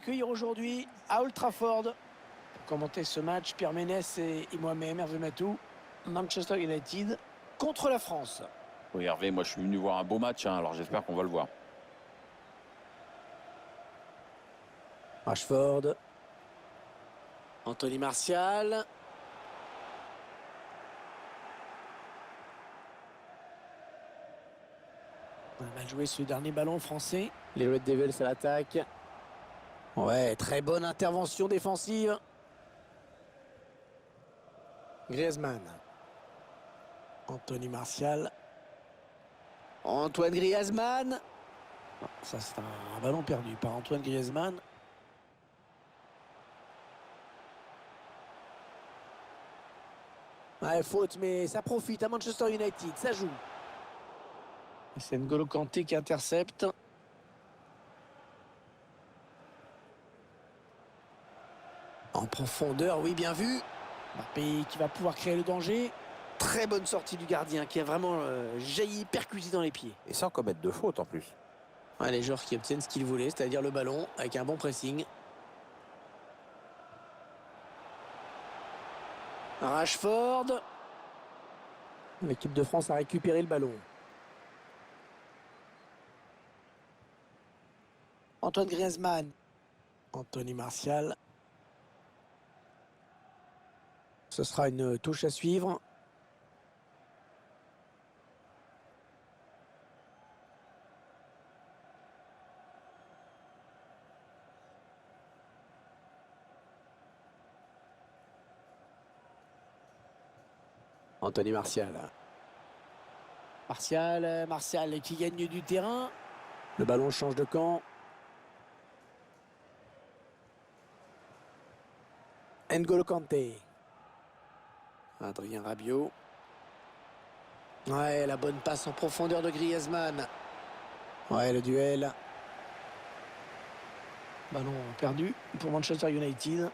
Accueillir aujourd'hui à Old Trafford pour commenter ce match, Pierre Ménès et moi-même, Hervé Matou, Manchester United contre la France. Oui, Hervé, moi je suis venu voir un beau match, alors j'espère qu'on va le voir. Rashford, Anthony Martial. On a mal joué ce dernier ballon français. Les Red Devils à l'attaque. Ouais, très bonne intervention défensive. Griezmann. Anthony Martial. Antoine Griezmann. Non, ça c'est un ballon perdu par Antoine Griezmann. Ouais, faute, mais ça profite à Manchester United, ça joue. C'est N'Golo Kanté qui intercepte. En profondeur, oui, bien vu. Mbappé qui va pouvoir créer le danger. Très bonne sortie du gardien qui a vraiment jailli, percuté dans les pieds. Et sans commettre de faute en plus. Ouais, les joueurs qui obtiennent ce qu'ils voulaient, c'est-à-dire le ballon, avec un bon pressing. Rashford. L'équipe de France a récupéré le ballon. Antoine Griezmann. Anthony Martial. Ce sera une touche à suivre. Anthony Martial. Martial qui gagne du terrain. Le ballon change de camp. N'Golo Kanté. Adrien Rabiot. Ouais, la bonne passe en profondeur de Griezmann. Ouais, le duel. Ballon perdu pour Manchester United.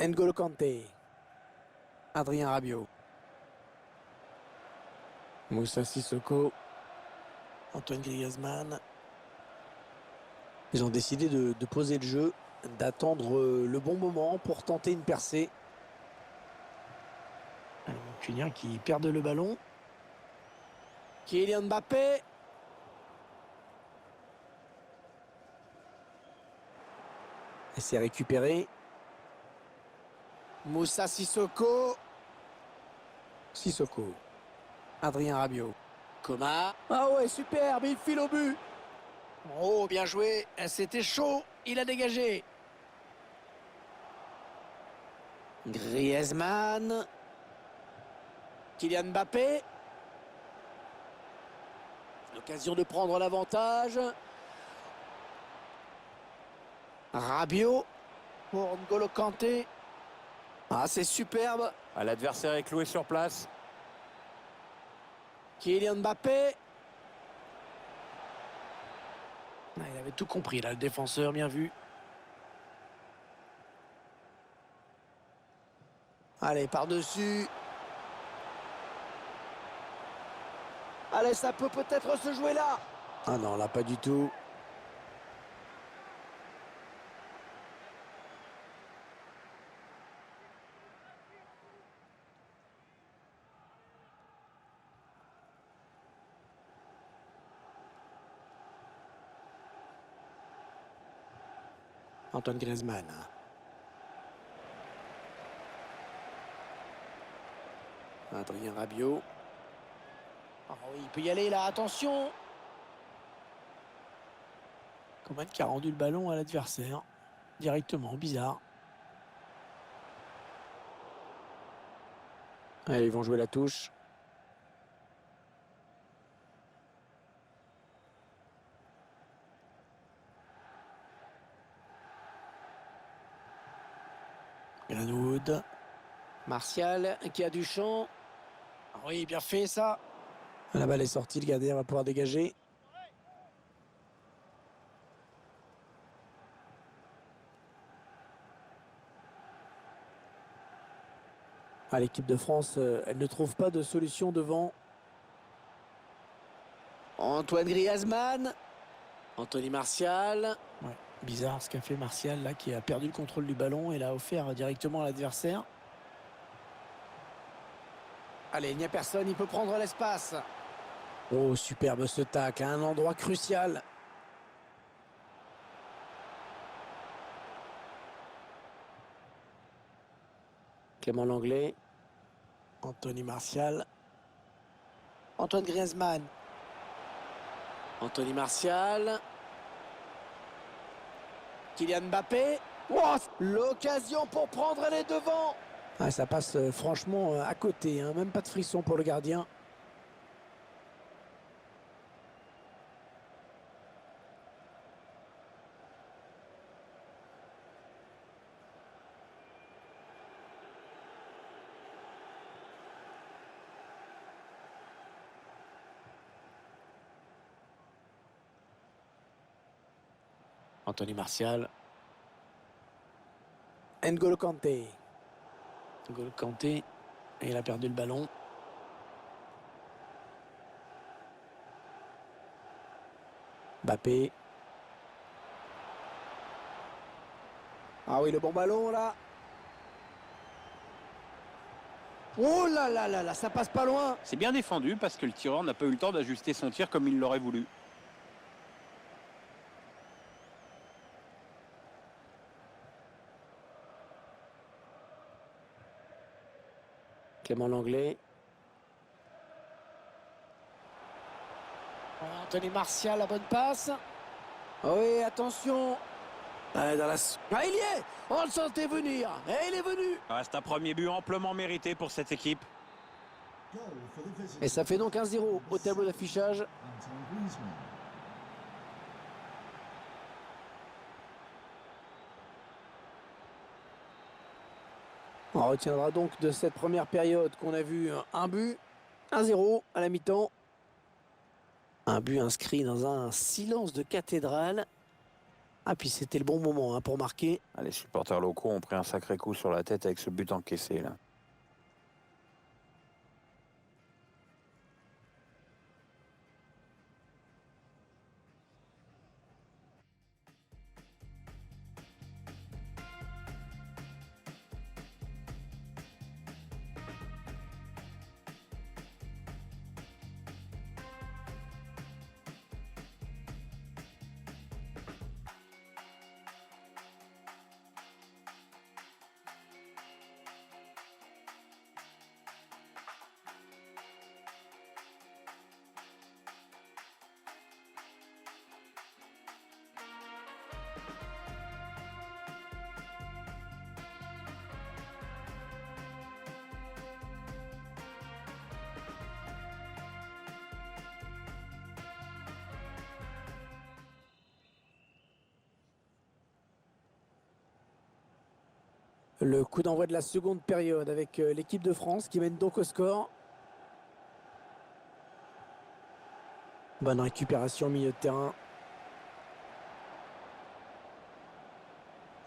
N'Golo Kanté. Adrien Rabiot. Moussa Sissoko. Antoine Griezmann. Ils ont décidé de poser le jeu, d'attendre le bon moment pour tenter une percée. Cunha qui perd le ballon. Kylian Mbappé. Et c'est récupéré. Moussa Sissoko. Sissoko. Adrien Rabiot. Coman. Ah ouais, superbe, il file au but. Oh, bien joué. C'était chaud. Il a dégagé. Griezmann. Kylian Mbappé. L'occasion de prendre l'avantage. Rabiot pour N'Golo Kanté. Ah, c'est superbe. L'adversaire est cloué sur place. Kylian Mbappé. Ah, il avait tout compris là, le défenseur, bien vu. Allez, par-dessus. Allez, ça peut peut-être se jouer là. Ah non, là, pas du tout. Antoine Griezmann. Adrien Rabiot. Oh oui, il peut y aller là, attention. Coman qui a rendu le ballon à l'adversaire. Directement, bizarre. Allez, ils vont jouer la touche. Greenwood. Martial qui a du champ. Ah oui, bien fait ça. La balle est sortie, le gardien va pouvoir dégager. Ah, l'équipe de France, elle ne trouve pas de solution devant. Antoine Griezmann. Anthony Martial. Ouais, bizarre ce qu'a fait Martial là, qui a perdu le contrôle du ballon et l'a offert directement à l'adversaire. Allez, il n'y a personne, il peut prendre l'espace. Oh, superbe ce tacle, à un endroit crucial. Clément Lenglet. Anthony Martial. Antoine Griezmann. Anthony Martial. Kylian Mbappé. Oh, l'occasion pour prendre les devants. Ah, ça passe franchement à côté, hein. Même pas de frisson pour le gardien. Anthony Martial. N'Golo Kanté. N'Golo Kanté. Et il a perdu le ballon. Mbappé. Ah oui, le bon ballon là. Oh là là là là, ça passe pas loin. C'est bien défendu parce que le tireur n'a pas eu le temps d'ajuster son tir comme il l'aurait voulu. Clément Lenglet. Anthony Martial, la bonne passe. Oh oui, attention. Ah, il y est. On le sentait venir. Et il est venu. C'est un premier but amplement mérité pour cette équipe. Et ça fait donc 1-0 au tableau d'affichage. On retiendra donc de cette première période qu'on a vu un but, 1-0 à la mi-temps. Un but inscrit dans un silence de cathédrale. Ah, puis c'était le bon moment hein, pour marquer. Les supporters locaux ont pris un sacré coup sur la tête avec ce but encaissé là. Le coup d'envoi de la seconde période avec l'équipe de France qui mène donc au score. Bonne récupération au milieu de terrain.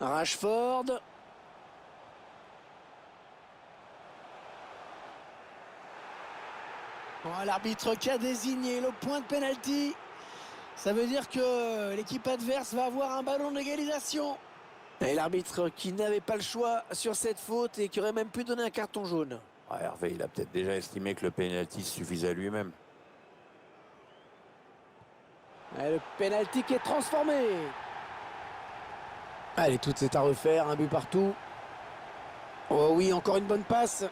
Rashford. Oh, l'arbitre qui a désigné le point de pénalty. Ça veut dire que l'équipe adverse va avoir un ballon d'égalisation. Et l'arbitre qui n'avait pas le choix sur cette faute et qui aurait même pu donner un carton jaune. Hervé, il a peut-être déjà estimé que le pénalty suffisait à lui-même. Et le pénalty qui est transformé. Allez, tout est à refaire, un but partout. Oh oui, encore une bonne passe.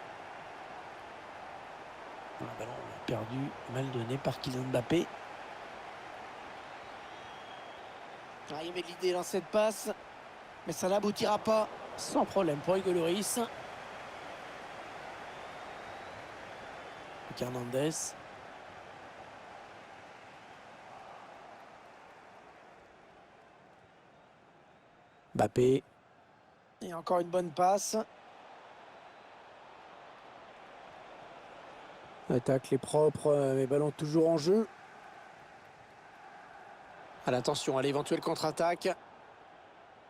Le ballon perdu, mal donné par Kylian Mbappé. Il y avait de l'idée dans cette passe, mais ça n'aboutira pas. Sans problème pour Hugo Lloris. Hernandez. Mbappé. Et encore une bonne passe. L'attaque est propre, mais ballon toujours en jeu. Attention à l'éventuelle contre-attaque.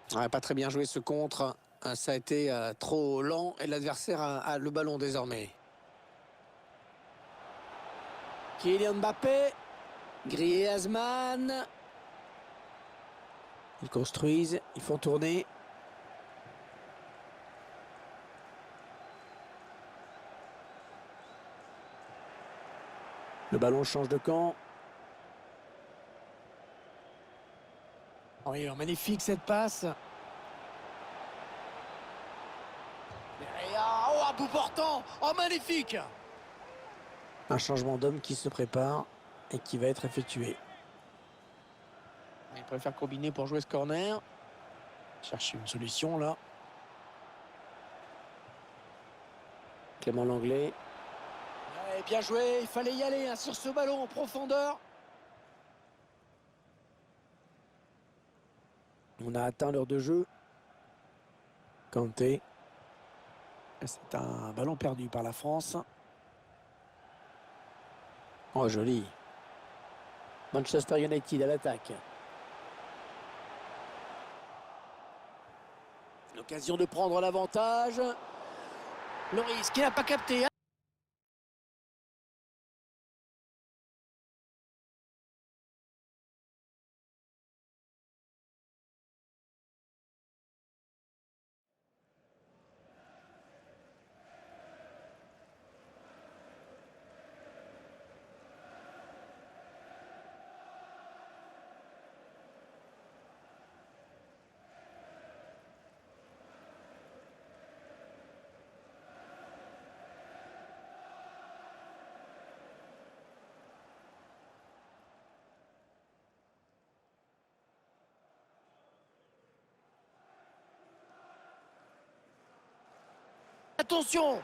Pas très bien joué ce contre. Ça a été trop lent et l'adversaire a le ballon désormais. Kylian Mbappé, Griezmann. Ils construisent, ils font tourner. Le ballon change de camp. Oui, magnifique cette passe. Oh, un bout portant. Oh, magnifique. Un changement d'homme qui se prépare et qui va être effectué. Il préfère combiner pour jouer ce corner. Chercher une solution là. Clément Langlais. Ouais, bien joué, il fallait y aller sur ce ballon en profondeur. On a atteint l'heure de jeu. Kanté. C'est un ballon perdu par la France. Oh, joli. Manchester United à l'attaque. L'occasion de prendre l'avantage. Le risque, il n'a pas capté. Attention!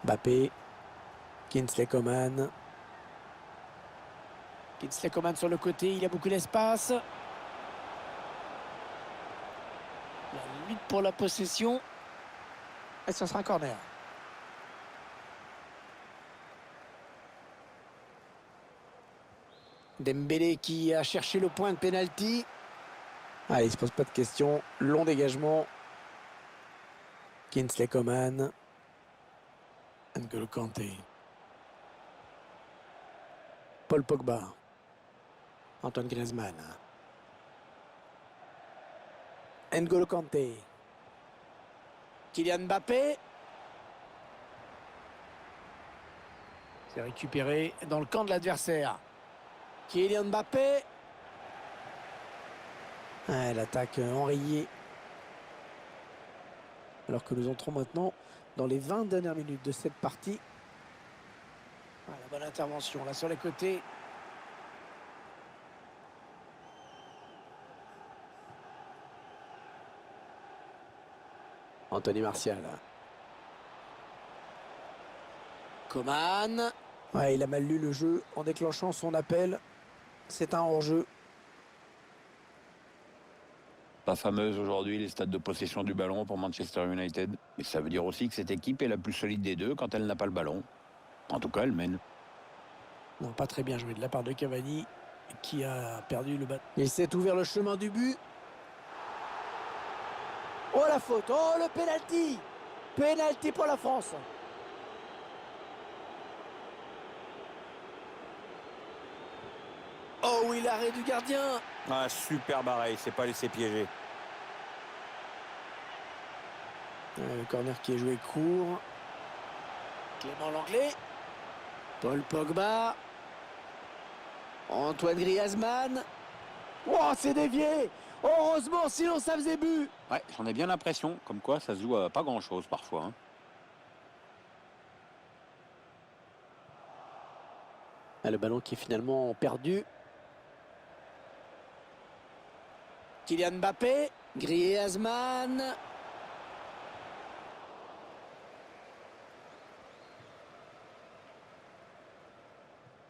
Mbappé. Kingsley Coman. Kingsley Coman sur le côté, il a beaucoup d'espace. La lutte pour la possession. Et ce sera un corner. Dembélé qui a cherché le point de pénalty. Ah, il ne se pose pas de questions. Long dégagement. Kingsley Coman. N'Golo Kanté. Paul Pogba. Antoine Griezmann. N'Golo Kanté. Kylian Mbappé. C'est récupéré dans le camp de l'adversaire. Kylian Mbappé. Ah, l'attaque enrayée. Alors que nous entrons maintenant dans les 20 dernières minutes de cette partie. Ah, la bonne intervention là sur les côtés. Anthony Martial. Coman. Ouais, il a mal lu le jeu en déclenchant son appel. C'est un hors-jeu. Pas fameuse aujourd'hui les stades de possession du ballon pour Manchester United. Mais ça veut dire aussi que cette équipe est la plus solide des deux quand elle n'a pas le ballon. En tout cas, elle mène. Non, pas très bien joué de la part de Cavani qui a perdu le ballon. Il s'est ouvert le chemin du but. Oh la faute, oh le penalty. Penalty pour la France. Oh oui, l'arrêt du gardien. Ah, super barré, il s'est pas laissé piéger. Le corner qui est joué court. Clément Langlais. Paul Pogba. Antoine Griezmann. Oh, c'est dévié. Heureusement, sinon ça faisait but. Ouais, j'en ai bien l'impression, comme quoi ça se joue à pas grand-chose parfois. Hein. Ah, le ballon qui est finalement perdu. Kylian Mbappé. Griezmann.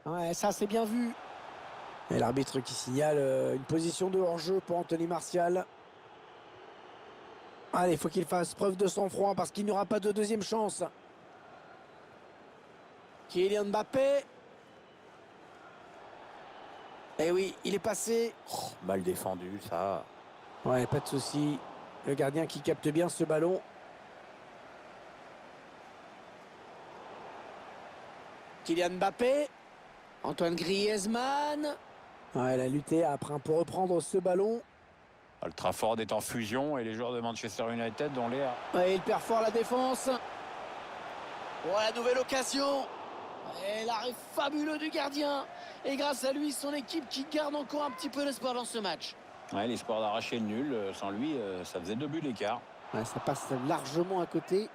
Ouais, ça c'est bien vu. Et l'arbitre qui signale une position de hors-jeu pour Anthony Martial. Allez, il faut qu'il fasse preuve de sang-froid parce qu'il n'y aura pas de deuxième chance. Kylian Mbappé. Eh oui, il est passé. Oh, mal défendu, ça. Ouais, pas de souci. Le gardien qui capte bien ce ballon. Kylian Mbappé. Antoine Griezmann. Ouais, elle a lutté après pour reprendre ce ballon. Le Trafford est en fusion et les joueurs de Manchester United ont l'air... Ouais, il perd fort la défense. Oh, la nouvelle occasion. Et l'arrêt fabuleux du gardien. Et grâce à lui, son équipe qui garde encore un petit peu d'espoir dans ce match. Ouais, l'espoir d'arracher le nul. Sans lui, ça faisait 2 buts d'écart. Ouais, ça passe largement à côté.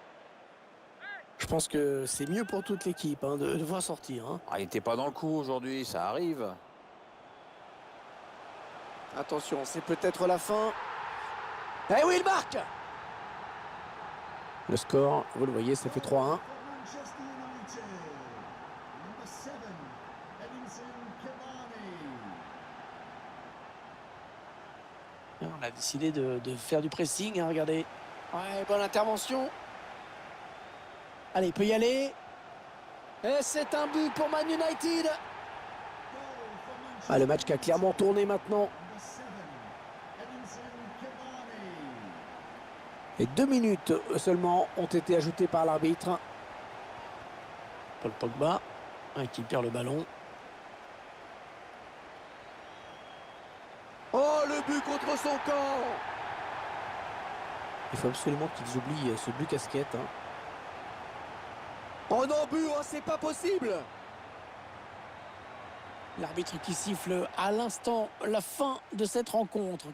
Je pense que c'est mieux pour toute l'équipe de voir sortir. Il n'était pas dans le coup aujourd'hui, ça arrive. Attention, c'est peut-être la fin. Eh oui, il marque. Le score, vous le voyez, ça fait 3-1. On a décidé de faire du pressing, regardez. Ouais, bonne intervention. Allez, il peut y aller. Et c'est un but pour Man United. Le match qui a clairement tourné maintenant. Et 2 minutes seulement ont été ajoutées par l'arbitre. Paul Pogba, qui perd le ballon. Oh, le but contre son camp. Il faut absolument qu'ils oublient ce but casquette. Oh non, but, c'est pas possible. L'arbitre qui siffle à l'instant la fin de cette rencontre.